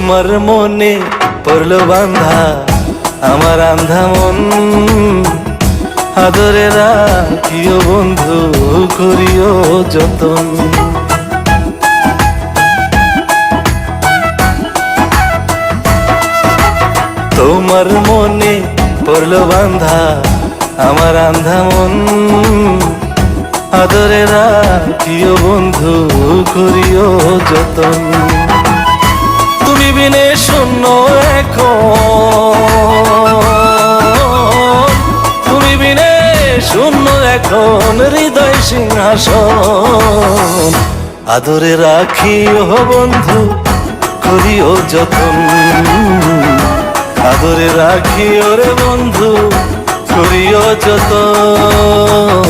তোমার মনে পড়লো বান্ধা আমার আন্ধা মন, আদরে রাখিও বন্ধু করিও যতন। তোমার মনে পড়লো বান্ধা আমার আন্ধা মন, আদরে রাখিও বন্ধু করিও যতন। তুমি বিনে শূন্য এখন, তুমি বিনে শূন্য এখন হৃদয় সিংহাসন, আদরে রাখিও বন্ধু করিও যতন, আদরে রাখিও রে বন্ধু করিও যতন।